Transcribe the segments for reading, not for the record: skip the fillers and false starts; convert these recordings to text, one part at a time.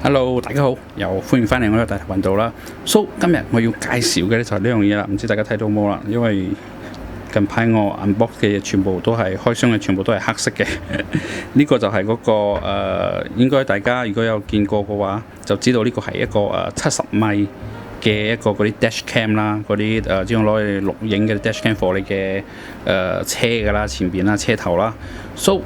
Hello，大家好，又歡迎翻嚟我嘅大頭頻道啦。So 今日我要介紹嘅咧就係呢樣嘢啦，唔知大家睇到冇啦？因為近排我 unbox 嘅嘢全部都係開箱嘅，全部都係黑色嘅。呢個就係嗰個應該大家如果有見過嘅話，就知道呢個係一個70米嘅一個嗰啲 dash cam 啦，嗰啲專用攞嚟錄影嘅 dash cam for 你嘅車㗎啦，前邊啦，車頭啦。So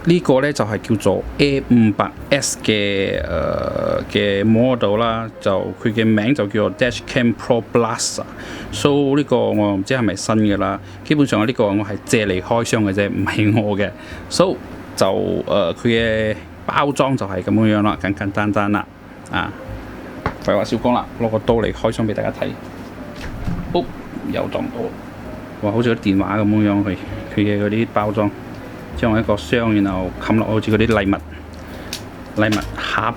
呢個咧就係叫做 A500S 嘅 model 啦，就佢嘅名就叫做 Dashcam Pro Plus。So 呢個我唔知係咪新嘅啦，基本上呢個我係借嚟開箱嘅啫，唔係我嘅。So 就佢嘅包裝就係咁樣啦，簡簡單單啦。廢話少講啦，攞個刀嚟開箱俾大家睇。又撞到，哇！好似啲電話咁樣佢嘅嗰啲包裝。將一個箱，然後冚落好似嗰啲禮物盒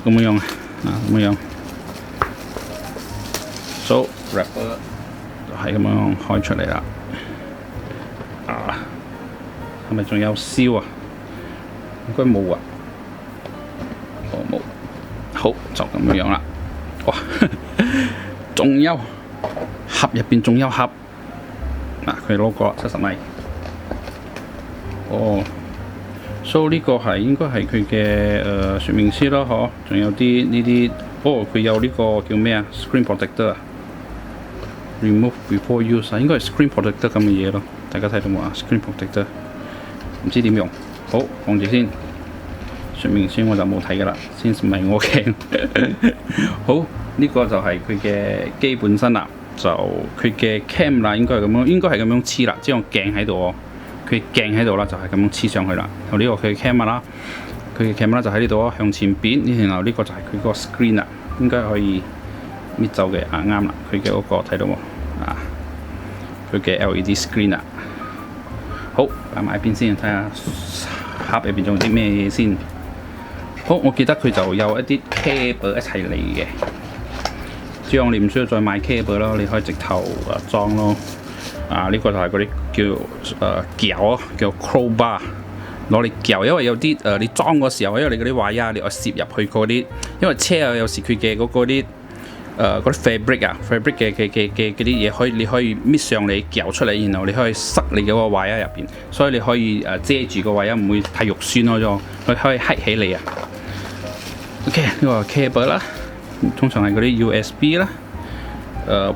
咁樣咁樣。So wrapper 就係咁樣開出嚟啦。係咪仲有燒啊？應該冇啊。冇。好，就咁樣啦。哇！仲有盒入邊仲有盒。佢攞過70米。So 呢個係應該係佢嘅說明書咯，嗬，仲有啲呢啲，佢有呢個叫咩啊 ？Screen protector 啊 ，remove before use 應該係 screen protector 咁嘅嘢咯，大家睇到冇啊 ？Screen protector 唔知點用，好放住先。說明書我就冇睇噶啦，先唔係我嘅。好，呢個就係佢嘅機本身啦，就佢嘅 cam 啦，應該係咁樣黐啦，即係個鏡喺度喎。佢鏡喺度啦，就係咁樣黐上去啦。然後呢個佢嘅 camera 啦，佢嘅 camera 就喺呢度啊，向前邊。然後呢個就係佢嗰個 screen 啦，應該可以搣走嘅。啱啦，佢嘅嗰個睇到冇？佢嘅 LED screen 啦。好，擺埋一邊先，睇下盒入邊仲有啲咩嘢先。好，我記得佢就有一啲 cable 一齊嚟嘅。這樣你唔需要再買 cable 咯，你可以直頭裝咯。呢個就係嗰啲叫撬啊，叫 crowbar， 攞嚟撬。因為有啲你裝嗰時候，因為你嗰啲瓦呀，你要攝入去嗰啲，因為車有時佢嘅嗰啲fabric 嘅嗰啲嘢，你可以搣上嚟撬出嚟，然後你可以塞你嗰個瓦呀入邊，所以你可以遮住個瓦呀，唔會太肉酸咯，佢可以黑起嚟啊。OK， 呢個 cable 啦，通常係嗰啲 USB 啦。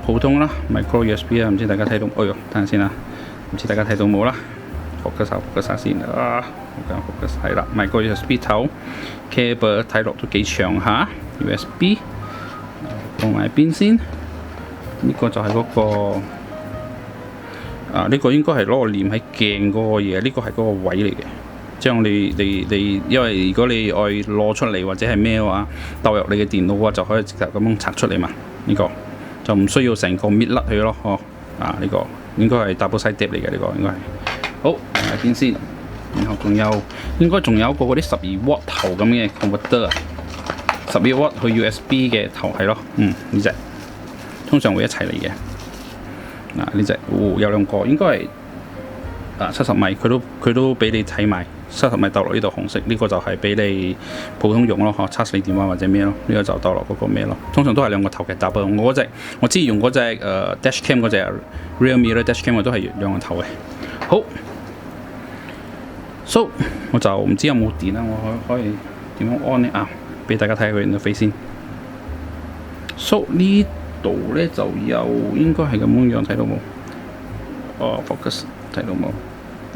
普通啦 ，micro USB 啊，唔知大家睇到，哎呦，等陣先啦，唔知大家睇到冇啦，focus先，focus 係啦 ，micro USB 頭 ，cable 睇落都幾長下 ，USB 放埋邊先，呢個就係嗰個，呢個應該係攞個黏喺鏡嗰個嘢，呢個係嗰個位嚟嘅，即係你，因為如果你愛攞出嚟或者係咩嘅話，鬥入你嘅電腦嘅話，就可以直接咁樣拆出嚟嘛，呢個。就唔需要成個搣甩佢咯，呢個應該係 double side tape 嚟嘅，呢個應該係。好，埋邊先，然後應該仲有個嗰啲12W 頭咁嘅 converter 啊，12W 去 USB 嘅頭係咯，呢隻通常會一齊嚟嘅。呢隻有兩個，應該係70米，佢都俾你睇埋。70米鬥落呢度紅色，呢個就係俾你普通用咯，插你電話或者咩咯。呢個就鬥落嗰個咩咯。通常都係兩個頭嘅double。我之前用嗰隻Dashcam 嗰隻 Realme 咧 Dashcam 都係兩個頭嘅。好 ，So 我就唔知有冇電啦，我可以點樣 on 呢？俾大家睇下佢嘅飛先。So 呢度咧就有應該係咁樣睇到冇？Focus 睇到冇？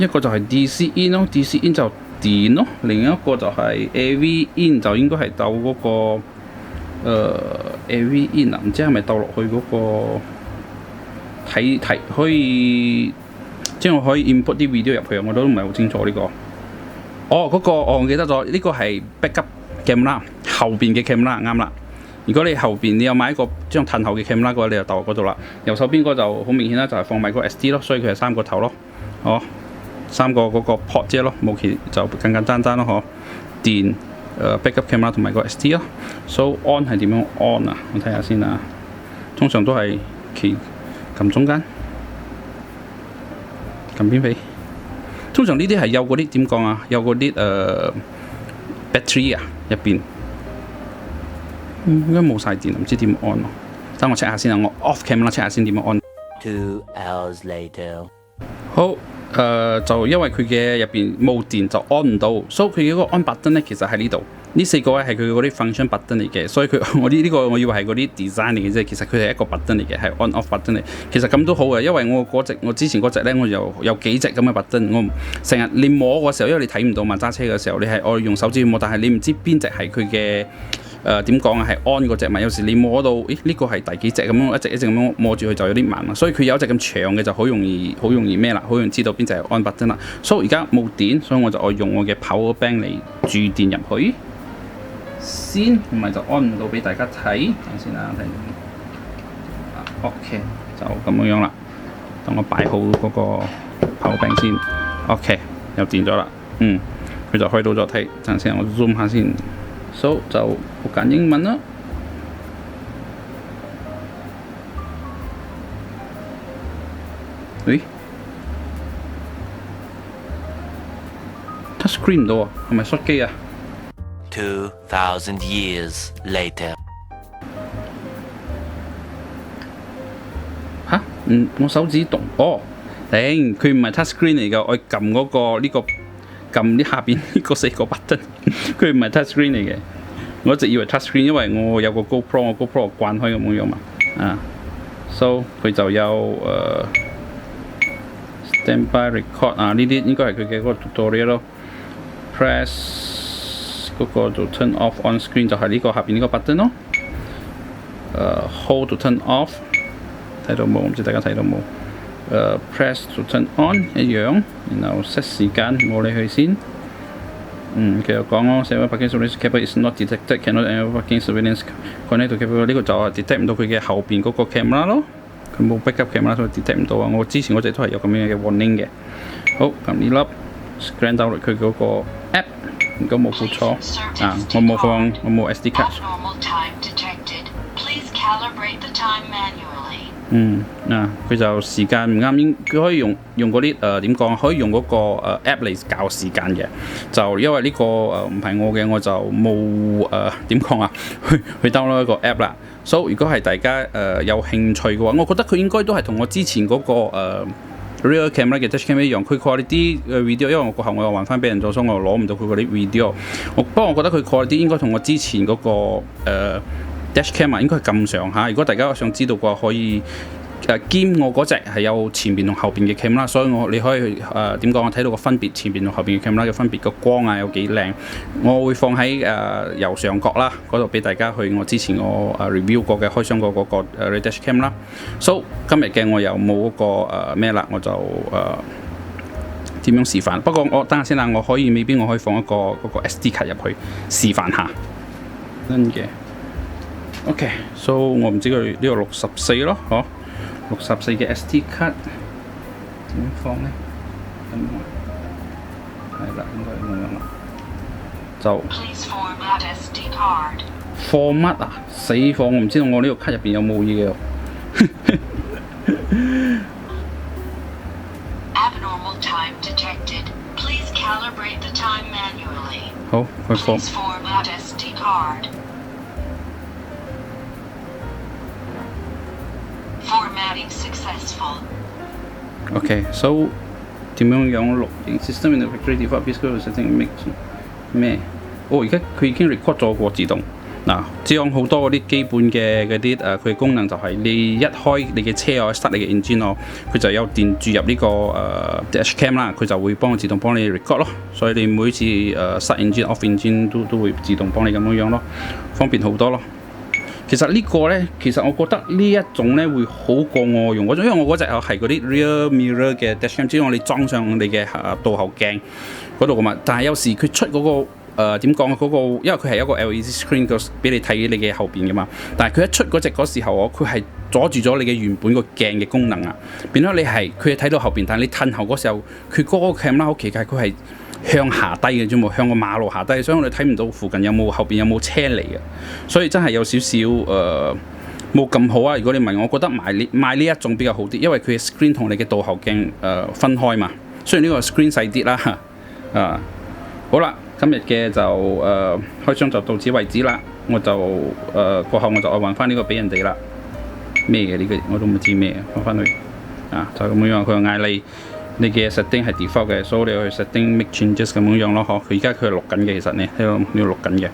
一個就係 DC in 咯 ，DC in 就電咯，另一個就係 AV in 就應該係鬥嗰個AV in 唔知係咪鬥落去嗰個睇可以，即係我可以 input 啲 video 入去，我都唔係好清楚呢個。我記得咗，呢個係 backup camera 後邊嘅 camera 啱啦。如果你後邊你有買一個將褪後嘅 camera 嘅話，你就鬥嗰度啦。右手邊嗰就好明顯啦，就係放埋個 SD 咯，所以佢係3個頭咯，3個嗰個 port 啫咯，冇其就簡簡單單咯，電backup camera 同埋個 SD 咯。So on 係點樣 on 啊？我睇下先啊。通常都係撳中間，撳邊飛。通常呢啲係有嗰啲點講啊？有嗰啲battery 入邊。應該冇晒電，唔知點按咯。等我 check 下先啊，我 off camera check 下先點樣按。2 hours later。好，就因為佢嘅入邊冇電就按唔到，所以佢嗰個 on button 咧其實喺呢度。呢4個咧係佢嗰啲 function button 嚟嘅，所以佢我呢個我以為係嗰啲 design 嚟嘅啫，其實佢係一個 button 嚟嘅，係 on off button 嚟。其實咁都好嘅，因為我之前嗰隻咧，我有幾隻咁嘅 button，我成日你摸嗰時候，因為你睇唔到嘛，揸車嘅時候你係我用手指摸，但係你唔知邊隻係佢嘅點講啊，係 on 嗰隻嘛。有時你摸到，咦呢個係第幾隻咁樣，一直咁樣摸住佢就有啲慢啦。所以佢有一隻咁長嘅就好容易咩啦，好容易知道邊隻係 on button 啦。所以而家冇電，所以我就愛用我嘅 power bank 嚟注電入去。先，唔係就安唔到俾大家睇。等先啦，睇。OK， 就咁樣啦。等我擺好嗰個power bank先。OK， 又電咗啦。佢就開到咗睇。等先，我 zoom 下先。So 就我揀英文啦。咦 ？touch screen 唔到啊？係咪摔機啊？2,000 years later。吓？我手指動哦，頂，佢唔係 touch screen 嚟㗎，我撳嗰個呢個撳呢下邊呢個4個 button， 佢唔係 touch screen 嚟嘅。我一直以為 touch screen， 因為我有個 GoPro， 我 GoPro 慣開咁樣嘛。So 佢就有standby record 呢啲應該係佢嘅嗰個 tutorial 咯。Press 嗰個就 turn off on screen 就係呢個下邊呢個 button 咯。Hold to turn off 睇到冇？唔知大家睇到冇？Press to turn on 一樣，然後 set 時間冇理佢先。其實講咯 ，several parking surveillance camera is not detected, cannot enable parking surveillance connect to camera。呢個就係 detect 唔到佢嘅後邊嗰個 camera 咯，佢冇 backup camera 所以 detect 唔到啊。我之前嗰隻都係有咁樣嘅 warning 嘅。好，撳呢粒 scan down 佢嗰個 app， 如果冇記錯我冇 SD 卡。佢就時間唔啱，佢可以用嗰啲點講？可以用嗰個app 嚟校時間嘅。就因為呢個唔係我嘅，我就冇點講啊，去 download 一個 app 啦。所以如果係大家有興趣嘅話，我覺得佢應該都係同我之前嗰個rear camera 嘅 dash cam 一樣，佢 quality 啲 video， 因為我過後我又還翻俾人咗，所以我攞唔到佢嗰啲 video。不過我覺得佢 quality 應該同我之前嗰個dash cam 應該係咁上下。如果大家想知道嘅話，可以兼我嗰隻係有前邊同後邊嘅 cam 啦，所以你可以點講？我睇到個分別，前邊同後邊嘅 cam 嘅分別，個光啊有幾靚。我會放喺右上角啦，嗰度俾大家去我之前我review 過嘅開箱過嗰個dash cam 啦。So 今日嘅我又冇嗰個咩啦，我就點樣示範？不過我等下先啦，我未必我可以放一個嗰個 SD 卡入去示範下。真嘅。OK，so 我唔知佢呢個64咯，嗬，64嘅 SD 卡點放呢？係啦，應該咁樣啦。就 format 啊，死貨！我唔知道我呢個卡入邊有冇嘢喎。好，佢放。OK，so 點樣錄影 system in the factory default physical setting mix 咩？而家佢已經 record 咗個自動。將好多嗰啲基本嘅嗰啲佢嘅功能就係你一開你嘅車啊 ，start 你嘅 engine 咯，佢就有電注入呢個dash cam 啦，佢就會自動幫你 record 咯。所以你每次start engine off engine 都會自動幫你咁樣咯，方便好多咯。其實呢個呢，其實我覺得呢一種呢會好過我用嗰種，因為我嗰隻係嗰啲 rear mirror 嘅 dash cam， 即係我哋裝上你嘅倒後鏡嗰度噶嘛。但係有時佢出嗰個點講嗰個，因為佢係一個 LED screen 個俾你睇你嘅後邊噶嘛。但係佢一出嗰隻嗰時候，佢係阻住咗你嘅原本個鏡嘅功能啊，變咗佢係睇到後邊，但係你褪後嗰時候，佢嗰個 camera 好奇怪，佢係向下低嘅啫嘛，向個馬路下低，所以我哋睇唔到附近後邊有冇車嚟嘅，所以真係有少少冇咁好啊！如果你問我，覺得買呢一種比較好啲，因為佢嘅 screen 同你嘅倒後鏡分開嘛。雖然呢個 screen 細啲啦，好啦，今日嘅就開箱就到此為止啦。我就過後我就愛還翻呢個俾人哋啦。咩嘅呢個我都唔知咩，放翻去就咁樣，佢又嗌你嘅 setting 係 default 嘅，所以你去 setting make changes 咁樣咯嗬。佢而家佢係錄緊嘅，其實呢喺度錄緊嘅。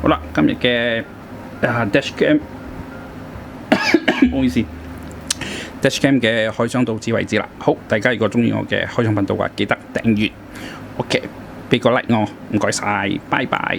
好啦，今日嘅dashcam 唔好意思。Dashcam 嘅開箱到此為止啦。好，大家如果中意我嘅開箱頻道嘅話，記得訂閱。OK，俾個 like 我，唔該晒，拜拜。